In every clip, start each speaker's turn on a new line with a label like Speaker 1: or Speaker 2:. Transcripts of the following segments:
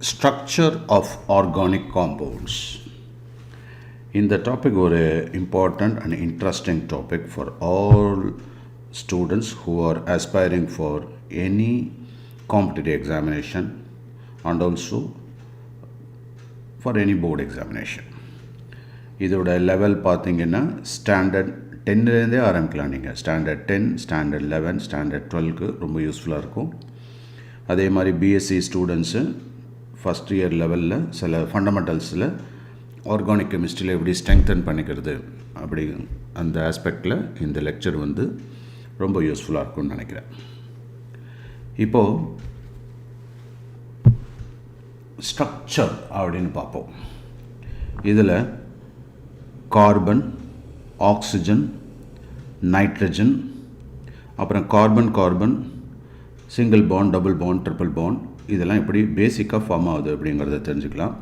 Speaker 1: Structure of organic compounds. இந்த topic ஒரு important and interesting topic for all students who are aspiring for any competitive examination and also for any board examination. இதோட level பார்த்தீங்கன்னா standard 10லேருந்தே ஆரம்பிக்கலாம். நீங்கள் standard 10, standard 11, standard 12க்கு ரொம்ப யூஸ்ஃபுல்லாக இருக்கும். அதே மாதிரி பிஎஸ்சி ஸ்டூடெண்ட்ஸு ஃபஸ்ட் இயர் லெவலில் சில ஃபண்டமெண்டல்ஸில் ஆர்கானிக் கெமிஸ்ட்ரியில் எப்படி ஸ்ட்ரெங்தன் பண்ணிக்கிறது அப்படி அந்த ஆஸ்பெக்டில் இந்த லெக்சர் வந்து ரொம்ப யூஸ்ஃபுல்லாக இருக்கும்னு நினைக்கிறேன். இப்போது ஸ்ட்ரக்சர் அப்படின்னு பார்ப்போம். இதில் கார்பன், ஆக்சிஜன், நைட்ரஜன், அப்புறம் carbon single bond, double bond, triple bond இதெல்லாம் எப்படி பேசிக்காக ஃபார்ம் ஆகுது அப்படிங்கிறத தெரிஞ்சுக்கலாம்.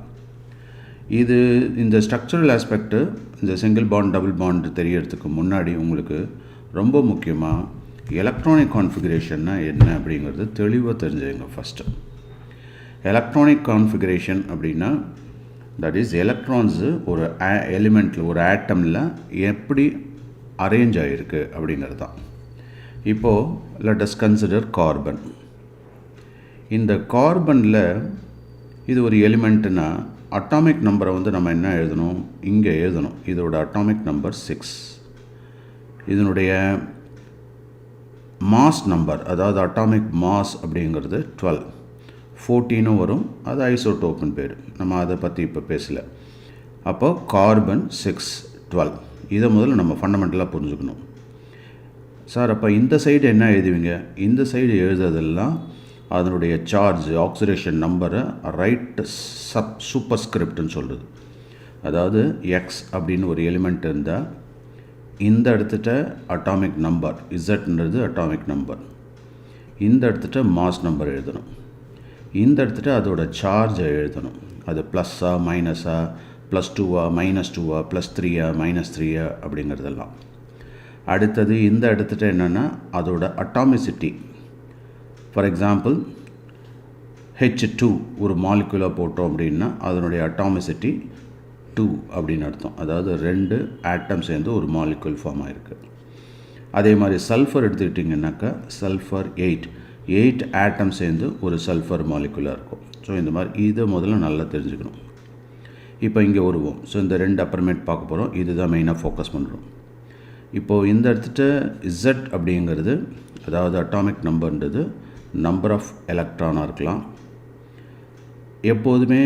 Speaker 1: இது இந்த ஸ்ட்ரக்சரல் ஆஸ்பெக்ட்டு இந்த சிங்கிள் பாண்ட், டபுள் பாண்ட் தெரியறதுக்கு முன்னாடி உங்களுக்கு ரொம்ப முக்கியமாக எலக்ட்ரானிக் கான்ஃபிகரேஷன்னா என்ன அப்படிங்கிறது தெளிவாக தெரிஞ்சுங்க. ஃபஸ்ட்டு எலக்ட்ரானிக் கான்ஃபிகரேஷன் அப்படின்னா தட் இஸ் எலக்ட்ரான்ஸு ஒரு எலிமெண்ட்டில் ஒரு ஆட்டமில் எப்படி அரேஞ்ச் ஆகிருக்கு அப்படிங்கிறது தான். இப்போது லெட் அஸ் கன்சிடர் கார்பன். இந்த கார்பனில் இது ஒரு எலிமெண்ட்டுனா அட்டாமிக் நம்பரை வந்து நம்ம என்ன எழுதணும், இங்கே எழுதணும். இதோட அட்டாமிக் நம்பர் 6. இதனுடைய மாஸ் நம்பர், அதாவது அட்டாமிக் மாஸ் அப்படிங்கிறது 12. 14 வரும், அது ஐசோடோப்புன்னு பேர். நம்ம அதை பற்றி இப்போ பேசலை. அப்போ கார்பன் 6, 12 இதை முதல்ல நம்ம ஃபண்டமெண்டலாக புரிஞ்சுக்கணும். சார் அப்போ இந்த சைடு என்ன எழுதுவீங்க? இந்த சைடு எழுதுறதெல்லாம் அதனுடைய சார்ஜ், ஆக்சிடேஷன் நம்பரை ரைட் சூப்பர்ஸ்கிரிப்ட்னு சொல்கிறது. அதாவது எக்ஸ் அப்படின்னு ஒரு எலிமெண்ட் இருந்தால் இந்த இடத்துட்ட அட்டாமிக் நம்பர் இசட்ன்றது அட்டாமிக் நம்பர், இந்த இடத்துட்ட மாஸ் நம்பர் எழுதணும், இந்த இடத்துட்ட அதோட சார்ஜை எழுதணும். அது ப்ளஸ்ஸா மைனஸா, +2வா -2வா, +3யா -3யா அப்படிங்கிறதெல்லாம். அடுத்தது இந்த இடத்துட்ட என்னென்னா அதோட அட்டாமிசிட்டி. ஃபார் எக்ஸாம்பிள் H2 ஒரு மாலிகுலாக போட்டோம் அப்படின்னா அதனுடைய அட்டாமிசிட்டி 2 அப்படின்னு அர்த்தம். அதாவது 2 ஆட்டம் சேர்ந்து ஒரு மாலிகுல் ஃபார்ம் ஆகிருக்கு. அதே மாதிரி சல்ஃபர் எடுத்துக்கிட்டிங்கன்னாக்கா சல்ஃபர் 8 ஆட்டம் சேர்ந்து ஒரு சல்ஃபர் மாலிகுலாக இருக்கும். ஸோ இந்த மாதிரி இதை முதல்ல நல்லா தெரிஞ்சுக்கணும். இப்போ இங்கே வருவோம். ஸோ இந்த 2 அப்புறமேட் பார்க்க போகிறோம். இதுதான் மெயினாக ஃபோக்கஸ் பண்ணுறோம். இப்போது இந்த இடத்துட்ட Z அப்படிங்கிறது, அதாவது அட்டாமிக் நம்பர்ன்றது நம்பர் ஆஃப் எலக்ட்ரானாக இருக்கலாம். எப்போதுமே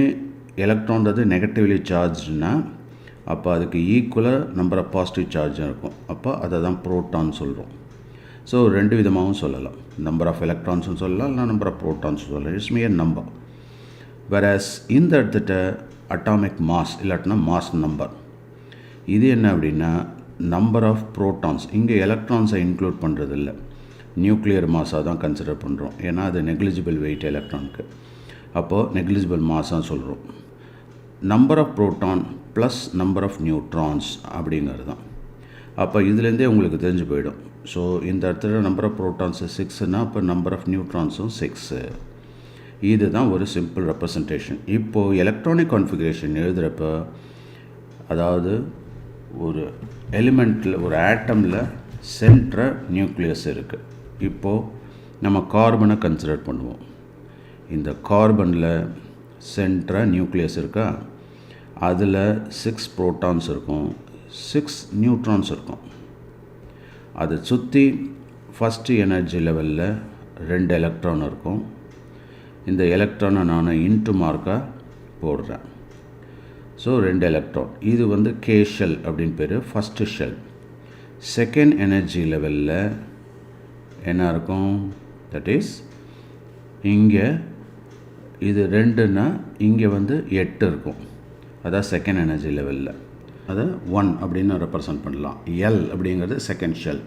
Speaker 1: எலக்ட்ரான்றது நெகட்டிவ்லி சார்ஜ்னா அப்போ அதுக்கு ஈக்குவலாக நம்பர் ஆஃப் பாசிட்டிவ் சார்ஜும் இருக்கும். அப்போ அதை தான் ப்ரோட்டான் சொல்கிறோம். ஸோ 2 விதமாகவும் சொல்லலாம். நம்பர் ஆஃப் எலக்ட்ரான்ஸும் சொல்லலாம், இல்லை நம்பர் ஆஃப் ப்ரோட்டான்ஸும் சொல்லலாம். It's மியர் number. வேறஸ் இந்த இடத்துட்ட அட்டாமிக் மாஸ் இல்லாட்டினா மாஸ் நம்பர், இது என்ன அப்படின்னா நம்பர் ஆஃப் ப்ரோட்டான்ஸ். இங்கே எலக்ட்ரான்ஸை இன்க்ளூட் பண்ணுறது இல்லை, நியூக்ளியர் மாஸாக தான் கன்சிடர் பண்ணுறோம். ஏன்னா அது நெக்லிஜிபிள் வெயிட் எலக்ட்ரானுக்கு. அப்போது நெக்லிஜிபிள் மாஸாக சொல்கிறோம். Number of proton plus number of neutrons அப்படிங்கிறது தான். அப்போ இதுலேருந்தே உங்களுக்கு தெரிஞ்சு போயிடும். ஸோ இந்த இடத்துல நம்பர் ஆஃப் ப்ரோட்டான்ஸு 6னா அப்போ நம்பர் ஆஃப் நியூட்ரான்ஸும் 6. இது தான் ஒரு சிம்பிள் ரெப்ரசன்டேஷன். இப்போது எலக்ட்ரானிக் கான்ஃபிகரேஷன் எழுதுகிறப்ப, அதாவது ஒரு எலிமெண்ட்டில் ஒரு ஆட்டமில் சென்ட்ர நியூக்ளியஸ் இருக்குது. இப்போது நம்ம கார்பனை கன்சிடர் பண்ணுவோம். இந்த கார்பனில் சென்ட்ர நியூக்ளியஸ் இருக்கா, அதில் 6 ப்ரோட்டான்ஸ் இருக்கும், 6 நியூட்ரான்ஸ் இருக்கும். அதை சுற்றி ஃபஸ்ட்டு எனர்ஜி லெவலில் 2 எலக்ட்ரான் இருக்கும். இந்த எலக்ட்ரானை நான் இன்ட்டு மார்க்காக போடுறேன். So 2 electron. இது வந்து கே ஷெல் அப்படின்னு பேர், ஃபஸ்ட்டு ஷெல். செகண்ட் எனர்ஜி லெவலில் என்ன இருக்கும், தட் இஸ் இங்கே இது 2னா இங்கே வந்து 8 இருக்கும். அதான் செகண்ட் எனர்ஜி லெவலில். அதை 1 அப்படின்னு ரெப்ரசன்ட் பண்ணலாம். எல் அப்படிங்கிறது செகண்ட் ஷெல்,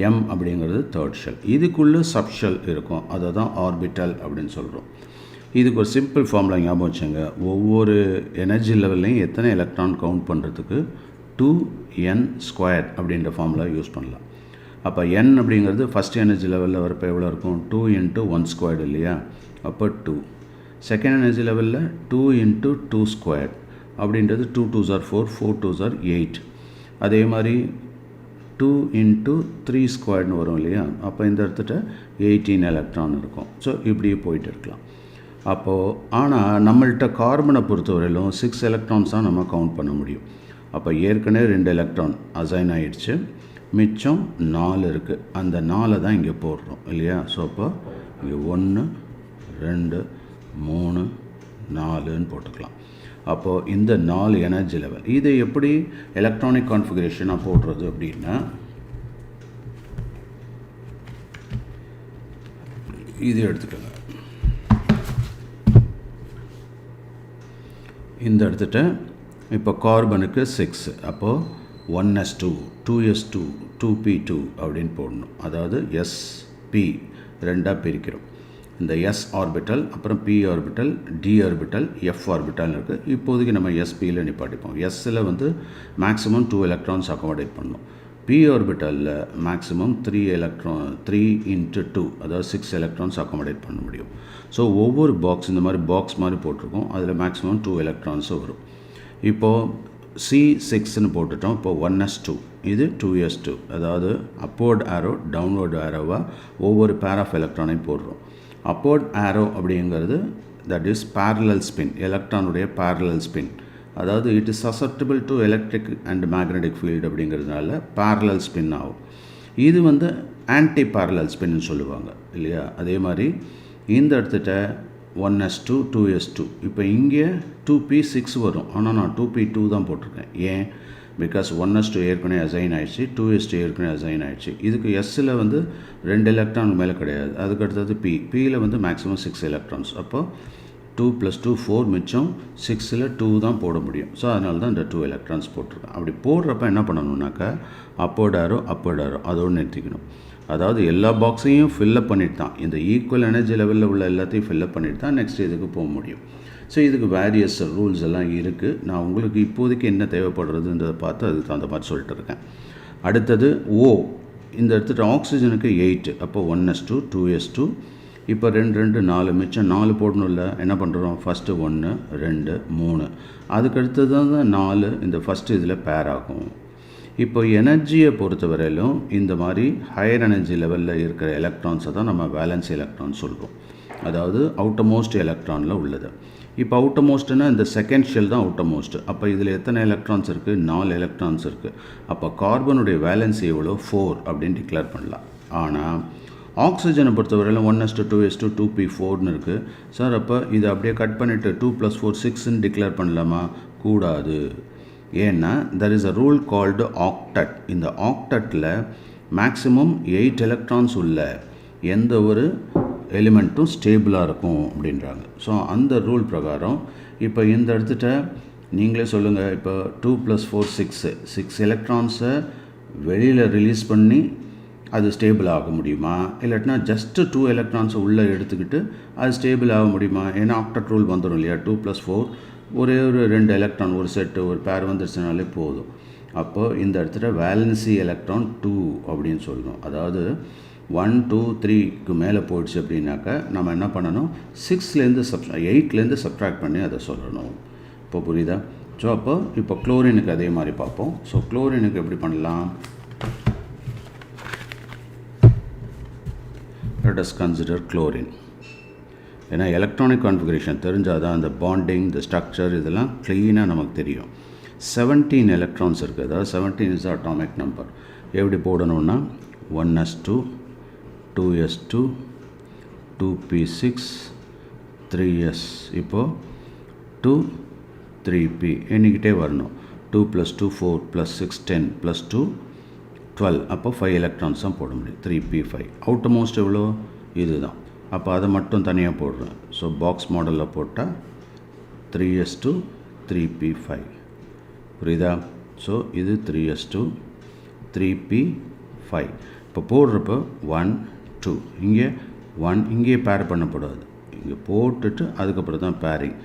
Speaker 1: எம் அப்படிங்கிறது தேர்ட் ஷெல். இதுக்குள்ளே சப் ஷெல் இருக்கும், அதை தான் ஆர்பிட்டல் அப்படின்னு சொல்கிறோம். இதுக்கு ஒரு சிம்பிள் ஃபார்முலா ஞாபகம் வச்சுங்க. ஒவ்வொரு எனர்ஜி லெவல்லையும் எத்தனை எலக்ட்ரான் கவுண்ட் பண்ணுறதுக்கு 2n² அப்படின்ற ஃபார்முலா யூஸ் பண்ணலாம். அப்போ n அப்படிங்கிறது ஃபஸ்ட் எனர்ஜி லெவலில் வரப்போ எவ்வளோ இருக்கும், 2 × 1² இல்லையா? அப்போ 2. செகண்ட் எனர்ஜி லெவலில் 2 into 2 ஸ்கொயர் அப்படின்றது 2 2s are 4, 4 2s are 8. அதே மாதிரி 2 into 3 ஸ்கொயர்னு வரும் இல்லையா, அப்போ இந்த இடத்துல 18 எலக்ட்ரான் இருக்கும். ஸோ இப்படியே போயிட்டு இருக்கலாம். அப்போது ஆனால் நம்மள்கிட்ட கார்பனை பொறுத்தவரையிலும் 6 எலக்ட்ரான்ஸ் தான் நம்ம கவுண்ட் பண்ண முடியும். அப்போ ஏற்கனவே 2 எலக்ட்ரான் அசைன் ஆகிடுச்சு, மிச்சம் 4 இருக்குது. அந்த 4 தான் இங்கே போடுறோம் இல்லையா. ஸோ அப்போ இங்கே 1 2 3 4ன்னு போட்டுக்கலாம். அப்போது இந்த 4 எனர்ஜி லெவல் இதை எப்படி எலக்ட்ரானிக் கான்ஃபிகரேஷனாக போடுறது அப்படின்னா, இது எடுத்துக்கோங்க. இந்த எடுத்துகிட்டு இப்போ கார்பனுக்கு 6, அப்போது 1s2 2s2 2p2 அப்படின்னு போடணும். அதாவது sp ரெண்டாக பிரிக்கிறோம். இந்த s ஆர்பிட்டல், அப்புறம் p orbital, d orbital, f orbital இருக்குது. இப்போதைக்கு நம்ம sp-ல நிப்பாட்டிப்போம். s-ல் வந்து மேக்ஸிமம் 2 எலக்ட்ரான்ஸ் அக்காமடேட் பண்ணணும். p ஆர்பிட்டலில் மேக்ஸிமம் 3 into 2, அதாவது 6 எலக்ட்ரான்ஸ் அக்காமடேட் பண்ண முடியும். ஸோ ஒவ்வொரு பாக்ஸ் இந்த மாதிரி பாக்ஸ் மாதிரி போட்டிருக்கோம். அதில் மேக்ஸிமம் 2 எலக்ட்ரான்ஸும் வரும். இப்போது C6ன்னு போட்டுட்டோம். இப்போ 1s2, இது 2s2, அதாவது அப்போர்ட் ஆரோ டவுன்வர்ட் ஆரோவாக ஒவ்வொரு பேர் ஆஃப் எலக்ட்ரானையும் போடுறோம். அப்போர்ட் ஆரோ அப்படிங்கிறது தட் இஸ் parallel ஸ்பின், எலக்ட்ரானுடைய parallel ஸ்பின். அதாவது it is susceptible to electric and magnetic field அப்படிங்கிறதுனால parallel ஸ்பின் ஆகும். இது வந்து ஆன்டி parallel ஸ்பின்னு சொல்லுவாங்க இல்லையா. அதே மாதிரி இந்த இடத்துட்ட 1s2 2s2, இப்போ இங்கே 2p6 வரும், ஆனால் நான் 2p2 தான் போட்டிருக்கேன். ஏன்? பிகாஸ் 1s2 ஏற்கனவே அசைன் ஆகிடுச்சு, 2s2 ஏற்கனவே அசைன் ஆகிடுச்சு. இதுக்கு எஸ்ஸில் வந்து 2 எலக்ட்ரான் மேலே கிடையாது. அதுக்கு அடுத்தது பியில் வந்து மேக்ஸிமம் 6 எலக்ட்ரான்ஸ். அப்போ 2 + 2 4, மிச்சம் 6ல் 2 தான் போட முடியும். ஸோ அதனால தான் இந்த 2 எலக்ட்ரான்ஸ் போட்டிருக்கேன். அப்படி போடுறப்ப என்ன பண்ணணுன்னாக்கா அப்போர்ட் ஆரோ அதோடு நிறுத்திக்கணும். அதாவது எல்லா பாக்ஸையும் ஃபில்லப் பண்ணிட்டு தான், இந்த ஈக்குவல் எனர்ஜி லெவலில் உள்ள எல்லாத்தையும் ஃபில்லப் பண்ணிட்டு தான் நெக்ஸ்ட் இதுக்கு போக முடியும். ஸோ இதுக்கு வேரியஸ் ரூல்ஸ் எல்லாம் இருக்குது. நான் உங்களுக்கு இப்போதைக்கு என்ன தேவைப்படுறதுன்றதை பார்த்து அதுக்கு தகுந்த மாதிரி சொல்லிட்டு இருக்கேன். அடுத்தது O, இந்த இடத்துல ஆக்சிஜனுக்கு 8, அப்போ 1s2 2s2, இப்போ 2 2 4, மிச்சம் 4 போடணும் இல்லை. என்ன பண்ணுறோம்? ஃபஸ்ட்டு 1 2 3, அதுக்கு அடுத்தது தான் 4 இந்த ஃபஸ்ட்டு இதில் பேர் ஆகும். இப்போ எனர்ஜியை பொறுத்தவரையிலும் இந்த மாதிரி ஹையர் எனர்ஜி லெவலில் இருக்கிற எலக்ட்ரான்ஸை தான் நம்ம வேலன்ஸ் எலக்ட்ரான் சொல்கிறோம். அதாவது அவுட்டமோஸ்ட் எலக்ட்ரானில் உள்ளது. இப்போ அவுட்டமோஸ்ட்னா இந்த செகண்ட் ஷெல் தான் அவுட்டமோஸ்ட். அப்போ இதில் எத்தனை எலக்ட்ரான்ஸ் இருக்குது? 4 எலக்ட்ரான்ஸ் இருக்குது. அப்போ கார்பனுடைய வேலன்ஸ் எவ்வளோ? 4 அப்படின்னு டிக்ளேர் பண்ணலாம். ஆனால் ஆக்சிஜனை பொறுத்தவரையிலும் 1s2 2s2 2p4ன்னு இருக்குது. சார் அப்போ இதை அப்படியே கட் பண்ணிவிட்டு 2 + 4 6ன்னு டிக்ளேர் பண்ணலாமா? கூடாது. ஏன்னா there is a rule called octet. இந்த ஆக்டட்டில் மேக்ஸிமம் 8 எலக்ட்ரான்ஸ் உள்ள எந்த ஒரு எலிமெண்ட்டும் ஸ்டேபிளாக இருக்கும் அப்படின்றாங்க. ஸோ அந்த ரூல் பிரகாரம் இப்போ இந்த இடத்துட்ட நீங்களே சொல்லுங்கள். இப்போ 2 + 4 6 எலக்ட்ரான்ஸை வெளியில் ரிலீஸ் பண்ணி அது ஸ்டேபிள் ஆக முடியுமா? இல்லாட்டினா ஜஸ்ட்டு 2 எலக்ட்ரான்ஸை உள்ளே எடுத்துக்கிட்டு அது ஸ்டேபிள் ஆக முடியுமா? ஏன்னா ஆக்டட் ரூல் வந்துடும் இல்லையா. 2 + 4 ஒரே ஒரு 2 எலக்ட்ரான் ஒரு செட்டு ஒரு பேர் வந்துருச்சுனாலே போதும். அப்போது இந்த இடத்துல வேலன்சி எலக்ட்ரான் 2 அப்படின்னு சொல்லணும். அதாவது 1 2 3க்கு மேலே போயிடுச்சு அப்படின்னாக்கா நம்ம என்ன பண்ணணும்? 6லேருந்து 8லேருந்து சப்ட்ராக்ட் பண்ணி அதை சொல்லணும். இப்போ புரியுதா? ஸோ இப்போ குளோரினுக்கு அதே மாதிரி பார்ப்போம். ஸோ குளோரினுக்கு எப்படி பண்ணலாம்? let us consider chlorine. ஏன்னா எலக்ட்ரானிக் கான்ஃபிகரேஷன் தெரிஞ்சால் தான் அந்த பாண்டிங், இந்த ஸ்ட்ரக்சர் இதெல்லாம் க்ளீனாக நமக்கு தெரியும். 17 எலக்ட்ரான்ஸ் இருக்குது. அதாவது 17 இஸ் அட்டாமிக் நம்பர். எப்படி போடணுன்னா 1s2 2s2 2p6 3s, இப்போது 2 3p எண்ணிக்கிட்டே வரணும். 2 + 2 4 + 6 10 + 2 12, அப்போ 5 எலக்ட்ரான்ஸ் தான் போட முடியும். 3p5. அவுட்டமோஸ்ட் எவ்வளோ? இதுதான். அப்போ அதை மட்டும் தனியாக போடுறேன். ஸோ பாக்ஸ் மாடலில் போட்டால் 3s2 3p5. புரியுதா? ஸோ இது 3s2 3p5. இப்போ போடுறப்போ 1 2, இங்கே 1, இங்கே பேர் பண்ணக்கூடாது. இங்கே போட்டுட்டு அதுக்கப்புறம் தான் பேரிங்.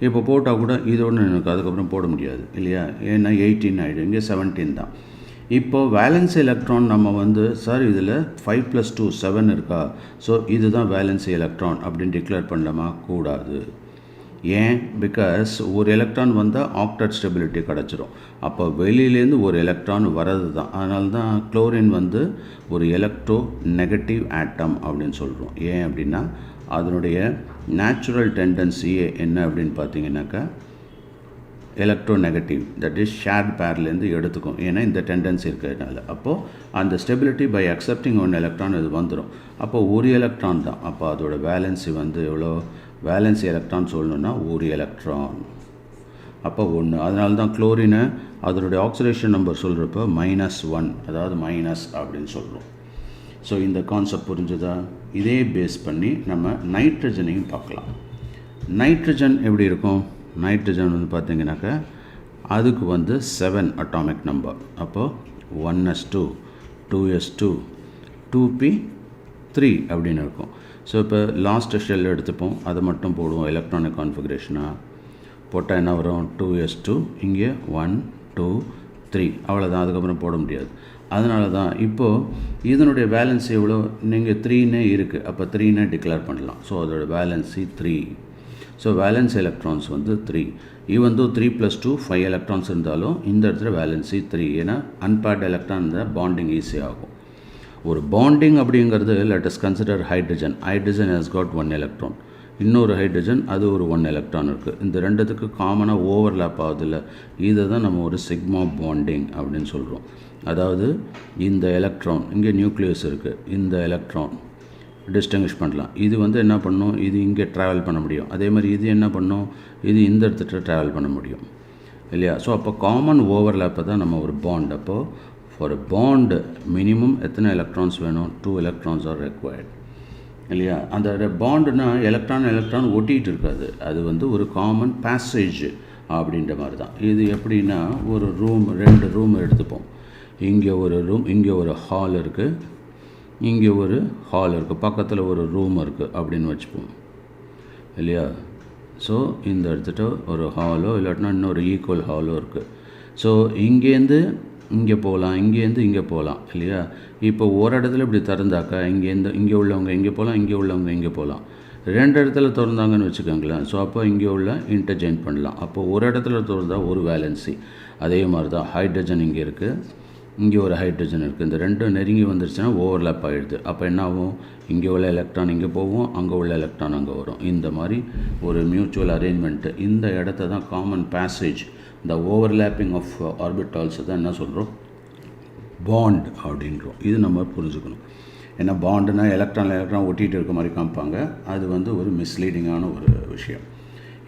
Speaker 1: இப்போ போட்டால் கூட இதோடு எனக்கு அதுக்கப்புறம் போட முடியாது இல்லையா. ஏன்னா 18 ஆகிடும், இங்கே 17 தான். இப்போது வேலன்ஸ் எலக்ட்ரான் நம்ம வந்து சார் இதில் 5 + 2 7 இருக்கா, ஸோ இதுதான் வேலன்ஸ் எலக்ட்ரான் அப்படின்னு டிக்ளேர் பண்ணலாமா? கூடாது. ஏன்? பிகாஸ் ஒரு எலக்ட்ரான் வந்தால் ஆக்டட் ஸ்டெபிலிட்டி கிடச்சிரும். அப்போ வெளியிலேருந்து ஒரு எலக்ட்ரான் வர்றது தான். அதனால தான் குளோரின் வந்து ஒரு எலக்ட்ரோ நெகட்டிவ் ஆட்டம் அப்படின்னு சொல்கிறோம். ஏன் அப்படின்னா அதனுடைய நேச்சுரல் டெண்டன்சியே என்ன அப்படின்னு பார்த்தீங்கன்னாக்கா electronegative, that is shared பேர்லேருந்து எடுத்துக்கும். ஏன்னா இந்த டெண்டன்சி இருக்கிறதுனால அப்போது அந்த stability by accepting one electron இது வந்துடும். அப்போ ஒரு எலக்ட்ரான் தான். அப்போ அதோட வேலன்சி வந்து எவ்வளோ? வேலன்சி எலக்ட்ரான் சொல்லணுன்னா ஒரு எலக்ட்ரான், அப்போ 1. அதனால தான் குளோரினை அதனுடைய ஆக்சிடேஷன் நம்பர் சொல்கிறப்போ -1, அதாவது மைனஸ் அப்படின்னு சொல்கிறோம். ஸோ இந்த கான்செப்ட் புரிஞ்சுதா? இதே பேஸ் பண்ணி நம்ம நைட்ரஜனையும் பார்க்கலாம். நைட்ரஜன் எப்படி இருக்கும்? நைட்ரஜன் வந்து பார்த்திங்கனாக்கா அதுக்கு வந்து 7 அட்டாமிக் நம்பர். அப்போது 1s2, 2s2, 2p3 அப்படின்னு இருக்கும். ஸோ இப்போ லாஸ்ட் ஷெல் எடுத்துப்போம், அதை மட்டும் போடுவோம் எலக்ட்ரானிக் கான்ஃபிகரேஷனாக போட்டால் என்ன வரும்? 2s2, இங்கே 1, 2, 3, அவ்வளோதான். அதுக்கப்புறம் போட முடியாது. அதனால தான் இப்போது இதனுடைய வேலன்சி எவ்வளோ? நீங்கள் 3னே இருக்குது, அப்போ 3னே டிக்ளேர் பண்ணலாம். ஸோ அதோட வேலன்சி 3. ஸோ வேலன்ஸ் எலக்ட்ரான்ஸ் வந்து 3. ஈவன் தோ 3 + 2 5 எலக்ட்ரான்ஸ் இருந்தாலும் இந்த இடத்துல வேலன்சி 3. ஏன்னா அன்பேர்ட் எலக்ட்ரான் இருந்தால் பாண்டிங் ஈஸியாகும். ஒரு பாண்டிங் அப்படிங்கிறது let us consider hydrogen. Hydrogen has got 1 electron. இன்னொரு ஹைட்ரஜன் அது ஒரு 1 எலக்ட்ரான் இருக்குது. இந்த ரெண்டுத்துக்கு காமனாக ஓவர்லேப் ஆகுதில்ல, இதை தான் நம்ம ஒரு சிக்மா பாண்டிங் அப்படின்னு சொல்கிறோம். அதாவது இந்த எலக்ட்ரான் இங்கே நியூக்ளியஸ் இருக்குது, இந்த எலக்ட்ரான் டிஸ்டிங்கிஷ் பண்ணலாம். இது வந்து என்ன பண்ணும்? இது இங்கே ட்ராவல் பண்ண முடியும். அதே மாதிரி இது என்ன பண்ணும்? இது இந்த இடத்துல ட்ராவல் பண்ண முடியும் இல்லையா? ஸோ அப்போ காமன் ஓவர்லேப்பை தான் நம்ம ஒரு பாண்ட். அப்போது ஃபார் எ பாண்ட் மினிமம் எத்தனை எலக்ட்ரான்ஸ் வேணும்? 2 எலக்ட்ரான்ஸ் ஆர் ரெக்வயர்ட் இல்லையா? அந்த பாண்டுனா எலக்ட்ரான் ஒட்டிகிட்டு இருக்காது, அது வந்து ஒரு காமன் பேசேஜ் அப்படின்ற மாதிரி தான். இது எப்படின்னா ஒரு ரூம், 2 ரூம் எடுத்துப்போம். இங்கே ஒரு ரூம், இங்கே ஒரு ஹால் இருக்குது, இங்கே ஒரு ஹால் இருக்குது, பக்கத்தில் ஒரு ரூம் இருக்குது அப்படின்னு வச்சுப்போம் இல்லையா? ஸோ இந்த இடத்துட்ட ஒரு ஹாலோ இல்லாட்டினா இன்னொரு ஈக்குவல் ஹாலோ இருக்குது. ஸோ இங்கேருந்து இங்கே போகலாம், இங்கேருந்து இங்கே போகலாம் இல்லையா? இப்போ ஒரு இடத்துல இப்படி திறந்தாக்கா இங்கேருந்து இங்கே உள்ளவங்க இங்கே போகலாம், இங்கே உள்ளவங்க இங்கே போகலாம். 2 இடத்துல திறந்தாங்கன்னு வச்சுக்கோங்களேன். ஸோ அப்போ இங்கே உள்ள இன்டர்சேஞ்ச் பண்ணலாம். அப்போ ஒரு இடத்துல திறந்தா ஒரு வேலன்சி. அதே மாதிரி தான் ஹைட்ரஜன் இங்கே இருக்குது, இங்கே ஒரு ஹைட்ரஜன் இருக்குது. இந்த ரெண்டும் நெருங்கி வந்துருச்சுன்னா ஓவர்லேப் ஆகிடுது. அப்போ என்ன ஆகும்? இங்கே உள்ள எலக்ட்ரான் இங்கே போகும், அங்கே உள்ள எலக்ட்ரான் அங்கே வரும். இந்த மாதிரி ஒரு மியூச்சுவல் அரேஞ்ச்மெண்ட்டு. இந்த இடத்த தான் காமன் பேசேஜ், இந்த ஓவர்லேப்பிங் ஆஃப் ஆர்பிட்டால்ஸை தான் என்ன சொல்கிறோம்? பாண்ட் அப்படின்றோம். இது நம்ம புரிஞ்சுக்கணும். ஏன்னா பாண்டுனா எலக்ட்ரான் ஒட்டிகிட்டு இருக்க மாதிரி காமிப்பாங்க, அது வந்து ஒரு மிஸ்லீடிங்கான ஒரு விஷயம்.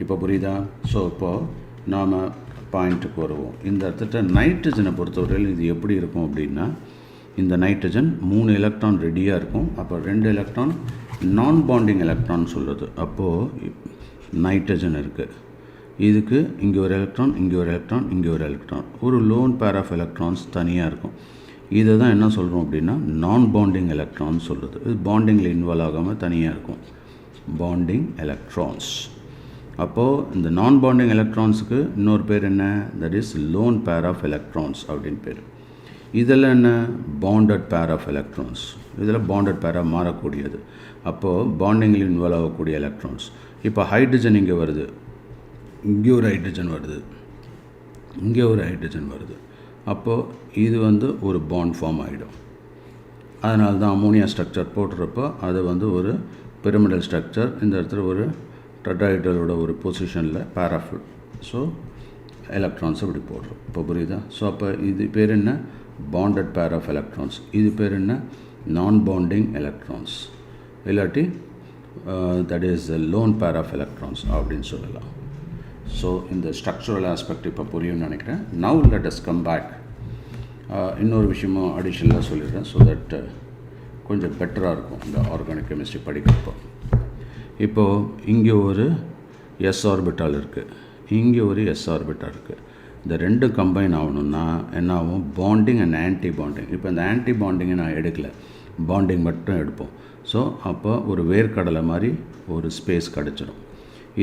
Speaker 1: இப்போ புரியுதா? ஸோ இப்போது நாம் பாயிண்ட்டுக்கு வருவோம். இந்த இடத்துல நைட்ரஜனை பொறுத்தவரையில் இது எப்படி இருக்கும் அப்படின்னா, இந்த நைட்ரஜன் 3 எலக்ட்ரான் ரெடியாக இருக்கும். அப்போ 2 எலக்ட்ரான் நான் பாண்டிங் எலக்ட்ரான் சொல்லுது. அப்போது நைட்ரஜன் இருக்குது, இதுக்கு இங்கே ஒரு எலக்ட்ரான், இங்கே ஒரு எலக்ட்ரான், இங்கே ஒரு எலக்ட்ரான், ஒரு லோன் பேர் ஆஃப் எலக்ட்ரான்ஸ் தனியாக இருக்கும். இதை தான் என்ன சொல்கிறோம் அப்படின்னா நான் பாண்டிங் எலக்ட்ரான் சொல்லுது. இது பாண்டிங்கில் இன்வால்வ் ஆகாமல் தனியாக இருக்கும், பாண்டிங் எலக்ட்ரான்ஸ். அப்போது இந்த நான் பாண்டிங் எலக்ட்ரான்ஸுக்கு இன்னொரு பேர் என்ன? That is lone pair of electrons அப்படின்னு பேர். இதெல்லாம் என்ன? பாண்டட் பேர் ஆஃப் எலக்ட்ரான்ஸ். இதெல்லாம் பாண்டட் பேராக மாறக்கூடியது. அப்போது பாண்டிங்கில் இன்வால்வ் ஆகக்கூடிய எலக்ட்ரான்ஸ். இப்போ ஹைட்ரஜன் இங்கே வருது, இங்கே ஒரு ஹைட்ரஜன் வருது, இங்கே ஒரு ஹைட்ரஜன் வருது. அப்போது இது வந்து ஒரு பாண்ட் ஃபார்ம் ஆகிடும். அதனால தான் அமோனியா ஸ்ட்ரக்சர் போட்டுறப்போ அது வந்து ஒரு பிரமிடல் ஸ்ட்ரக்சர். இந்த இடத்துல ஒரு டெட்ராஹைட்ரலோட ஒரு பொசிஷனில் பேராஃபில். ஸோ எலக்ட்ரான்ஸ் அப்படி போடுறோம். இப்போ புரியுதா? ஸோ அப்போ இது பேர் என்ன? பாண்டட் பேர் ஆஃப் எலக்ட்ரான்ஸ். இது பேர் என்ன? நான் பாண்டிங் எலக்ட்ரான்ஸ், இல்லாட்டி that is lone pair of electrons அப்படின்னு சொல்லலாம். ஸோ இந்த ஸ்ட்ரக்சரல் ஆஸ்பெக்ட் இப்போ புரியும்னு நினைக்கிறேன். Now let us come back. இன்னொரு விஷயமும் அடிஷ்னலாக சொல்லிடுறேன், ஸோ தட் கொஞ்சம் பெட்டராக இருக்கும் இந்த ஆர்கானிக் கெமிஸ்ட்ரி படிக்கிறப்போ. இப்போது இங்கே ஒரு எஸ் ஆர்பிட்டால் இருக்குது, இங்கே ஒரு எஸ் ஆர்பிட்டால் இருக்குது. இந்த ரெண்டு கம்பைன் ஆகணும்னா என்ன ஆகும்? Bonding and anti bonding. இப்போ இந்த ஆன்டி பாண்டிங்கை நான் எடுக்கலை, பாண்டிங் மட்டும் எடுப்போம். ஸோ அப்போ ஒரு வேர்க்கடலை மாதிரி ஒரு ஸ்பேஸ் கிடச்சிடும்.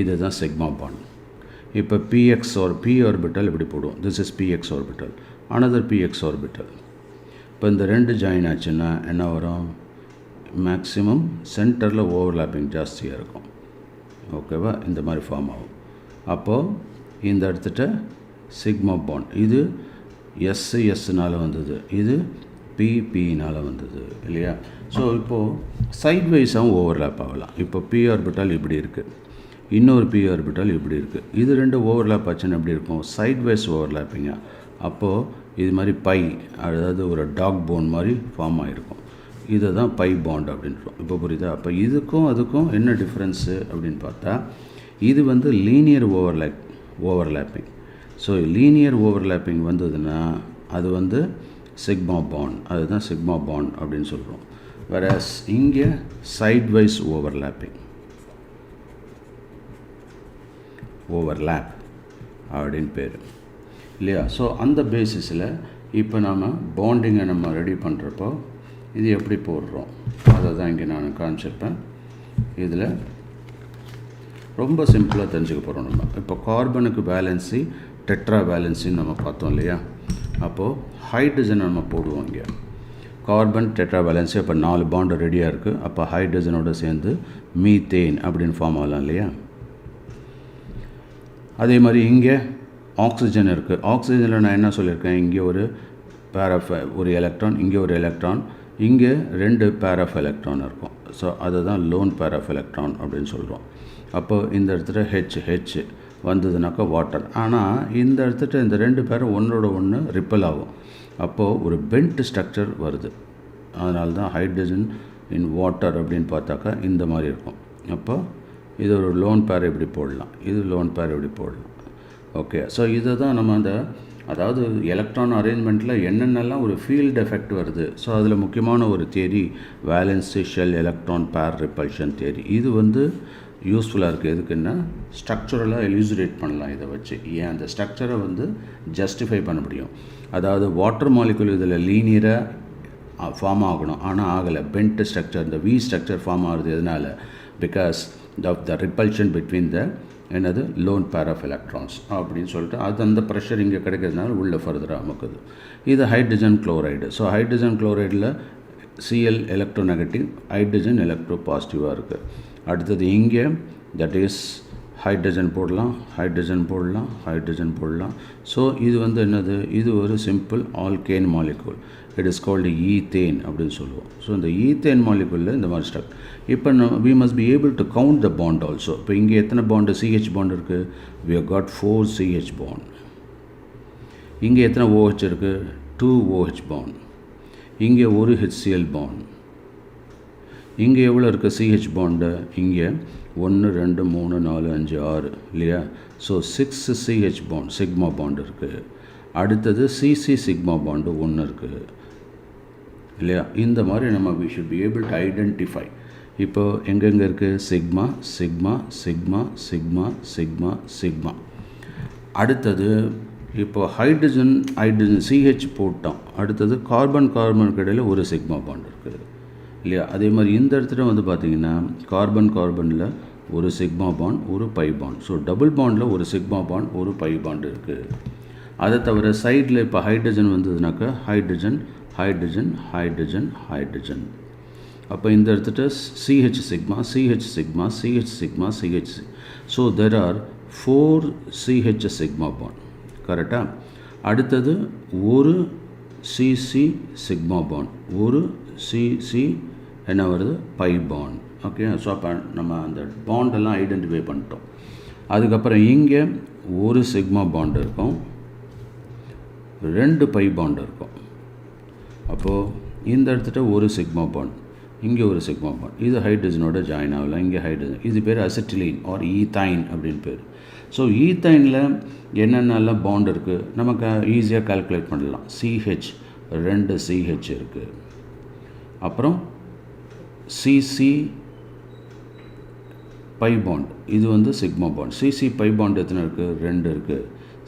Speaker 1: இதுதான் சிக்மா பாண்ட். இப்போ பிஎக்ஸ் ஆர் பி ஆர்பிட்டல் இப்படி போடுவோம். This is P X orbital, another P X orbital. இப்போ இந்த ரெண்டு ஜாயின் ஆச்சுன்னா என்ன வரும்? மேக்ஸிமம் சென்டரில் ஓவர்லாப்பிங் ஜாஸ்தியாக இருக்கும். ஓகேவா? இந்த மாதிரி ஃபார்ம் ஆகும். அப்போது இந்த இடத்துட்ட சிக்மா பாண்ட் இது எஸ்னால் வந்தது, இது பிபினால் வந்தது இல்லையா. ஸோ இப்போது சைட்வைஸாகவும் ஓவர்லேப் ஆகலாம். இப்போ பி ஆர்பிட்டால் இப்படி இருக்குது, இன்னொரு பி ஆர்பிட்டால் இப்படி இருக்குது. இது ரெண்டு ஓவர்லேப் ஆச்சுன்னு எப்படி இருக்கும்? சைட்வைஸ் ஓவர்லேப்பிங்க. அப்போது இது மாதிரி பை, அதாவது ஒரு டாக் போன் மாதிரி ஃபார்ம் ஆகிருக்கும். இதை தான் பை பாண்ட் அப்படின்றோம். இப்போ புரியுதா? அப்போ இதுக்கும் அதுக்கும் என்ன டிஃப்ரென்ஸு அப்படின்னு பார்த்தா, இது வந்து linear overlapping. So linear overlapping வந்ததுன்னா அது வந்து சிக்மா பாண்ட், அதுதான் சிக்மா பாண்ட் அப்படின்னு சொல்கிறோம். வேறஸ் இங்கே சைட்வைஸ் ஓவர்லேப் அப்படின்னு பேர் இல்லையா. ஸோ அந்த பேசிஸில் இப்போ நாம் பாண்டிங்கை நம்ம ரெடி பண்ணுறப்போ இது எப்படி போடுறோம் அதை தான் இங்கே நான் காமிச்சிருப்பேன். இதில் ரொம்ப சிம்பிளாக தெரிஞ்சுக்க போகிறோம் நம்ம. இப்போ கார்பனுக்கு வேலன்சி டெட்ரா வேலன்சின்னு நம்ம பார்த்தோம் இல்லையா. அப்போது ஹைட்ரஜன் நம்ம போடுவோம் இங்கே. கார்பன் டெட்ரா வேலன்சி அப்போ 4 பாண்டு ரெடியாக இருக்குது. அப்போ ஹைட்ரஜனோடு சேர்ந்து மீத்தேன் அப்படின்னு ஃபார்ம் ஆகலாம் இல்லையா. அதே மாதிரி இங்கே ஆக்சிஜன் இருக்குது. ஆக்சிஜனில் நான் என்ன சொல்லியிருக்கேன், இங்கே ஒரு ஒரு எலக்ட்ரான், இங்கே ஒரு எலக்ட்ரான், இங்கே 2 பேர் ஆஃப் எலக்ட்ரான் இருக்கும். ஸோ அதுதான் லோன் பேர் ஆஃப் எலக்ட்ரான் அப்படின்னு சொல்கிறோம். அப்போது இந்த இடத்துல ஹெச் வந்ததுனாக்கா வாட்டர். ஆனால் இந்த இடத்துல இந்த 2 பேரும் ஒன்றோட ஒன்று ரிப்பல் ஆகும். அப்போது ஒரு பென்ட் ஸ்ட்ரக்சர் வருது. அதனால தான் ஹைட்ரஜன் இன் வாட்டர் அப்படின்னு பார்த்தாக்கா இந்த மாதிரி இருக்கும். அப்போ இது ஒரு லோன் பேர் இப்படி போடலாம், இது லோன் பேர் இப்படி போடலாம். ஓகே. ஸோ இதை தான் நம்ம அதாவது எலக்ட்ரான் அரேஞ்ச்மெண்ட்டில் என்னென்னலாம் ஒரு ஃபீல்டு எஃபெக்ட் வருது. ஸோ அதில் முக்கியமான ஒரு தியரி வேலன்சி ஷெல் எலக்ட்ரான் பேர் ரிப்பல்ஷன் தியரி. இது வந்து யூஸ்ஃபுல்லாக இருக்குது. எதுக்குன்னா ஸ்ட்ரக்சரலாக எலியூசிரேட் பண்ணலாம் இதை வச்சு. ஏன் அந்த ஸ்ட்ரக்சரை வந்து ஜஸ்டிஃபை பண்ண முடியும். அதாவது வாட்டர் மாலிகுல் இதில் லீனியராக ஃபார்ம் ஆகணும், ஆனால் ஆகலை. பென்ட் ஸ்ட்ரக்சர், இந்த வி ஸ்ட்ரக்சர் ஃபார்ம் ஆகுது. எதனால்? Because of the repulsion between the என்னது லோன் பேர் ஆஃப் எலக்ட்ரான்ஸ் அப்படின்னு சொல்லிட்டு அது அந்த ப்ரெஷர் இங்கே கிடைக்கிறதுனால உள்ளே ஃபர்தராக அமுக்குது. இது ஹைட்ரஜன் குளோரைடு. ஸோ ஹைட்ரஜன் குளோரைடில் சிஎல் எலக்ட்ரோ நெகட்டிவ், ஹைட்ரஜன் எலக்ட்ரோ பாசிட்டிவாக இருக்குது. அடுத்தது இங்கே தட் இஸ் ஹைட்ரஜன் போடலாம், ஹைட்ரஜன் போடலாம், ஹைட்ரஜன் போடலாம். ஸோ இது வந்து என்னது, இது ஒரு simple alkane molecule. It is called ethane அப்படின்னு சொல்லுவோம். ஸோ இந்த ஈத்தேன் மாலிகூலில் இந்த மாதிரி ஸ்ட்ரக்சர். இப்போ we must be able to count the bond also. இப்போ இங்கே எத்தனை பாண்டு சிஹெச் பாண்ட் இருக்குது? We have got 4 C H bond. இங்கே எத்தனை OH இருக்குது? 2 OH பாண்ட். இங்கே ஒரு HCl பாண்ட். இங்கே எவ்வளோ இருக்குது சிஹெச் பாண்டு? இங்கே 1 2 3 4 5 6 இல்லையா. So 6 C H bond sigma bond இருக்குது. அடுத்தது சிசி சிக்மா பாண்டு 1 இருக்குது இல்லையா. இந்த மாதிரி நம்ம we should be able to identify. இப்போ எங்கெங்கே இருக்குது? Sigma sigma sigma sigma sigma sigma. அடுத்தது இப்போ ஹைட்ரஜன் சிஹெச் போட்டோம். அடுத்தது கார்பனுக்கு இடையில் ஒரு சிக்மா பாண்ட் இருக்குது இல்லையா. அதே மாதிரி இந்த இடத்துல வந்து பார்த்திங்கன்னா கார்பனில் ஒரு சிக்மா பாண்ட் ஒரு பை பாண்ட். ஸோ டபுள் பாண்டில் ஒரு சிக்மா பாண்ட் ஒரு பை பாண்ட் இருக்குது. அதை தவிர சைடில் இப்போ ஹைட்ரஜன் வந்ததுனாக்கா ஹைட்ரஜன் ஹைட்ரஜன் ஹைட்ரஜன் ஹைட்ரஜன். அப்போ இந்த இடத்துல C H sigma C H sigma C H sigma C H. So there are 4 C H sigma bond. கரெக்டாக. அடுத்தது ஒரு சிசி சிக்மா பாண்ட், ஒரு சிசி என்ன வருது? By bond. ஓகே. ஸோ அப்போ நம்ம அந்த பாண்டெல்லாம் ஐடென்டிஃபை பண்ணிட்டோம். அதுக்கப்புறம் இங்கே ஒரு சிக்மா பாண்ட் இருக்கும், 2 பை பாண்ட் இருக்கும். அப்போது இந்த இடத்துல ஒரு சிக்மா பாண்ட், இங்கே ஒரு சிக்மா பாண்ட். இது ஹைட்ரஜனோட ஜாயின் ஆகலாம். இங்கே ஹைட்ரஜன், இது பேர் அசிட்டிலீன் ஆர் ஈத்தைன் அப்படின்னு பேர். ஸோ ஈத்தைனில் என்னென்னலாம் பாண்ட் இருக்குது நமக்கு ஈஸியாக கால்குலேட் பண்ணலாம். சிஹெச் 2 சிஹெச் இருக்குது. அப்புறம் சிசி பை பாண்ட், இது வந்து sigma bond. CC by bond எத்தனை இருக்குது? 2 இருக்குது.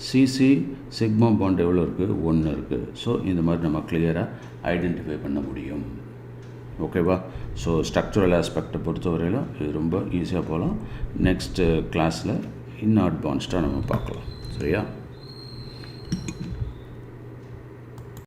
Speaker 1: சிசி சிக்மா பாண்ட் எவ்வளோ இருக்குது? 1 இருக்குது. ஸோ இந்த மாதிரி நம்ம கிளியராக ஐடென்டிஃபை பண்ண முடியும். ஓகேவா? ஸோ ஸ்ட்ரக்சரல் ஆஸ்பெக்டை பொறுத்தவரையிலும் இது ரொம்ப ஈஸியாக போகலாம். நெக்ஸ்ட்டு கிளாஸில் இன்னும் அட்வான்ஸ்டாக நம்ம பார்க்கலாம். சரியா?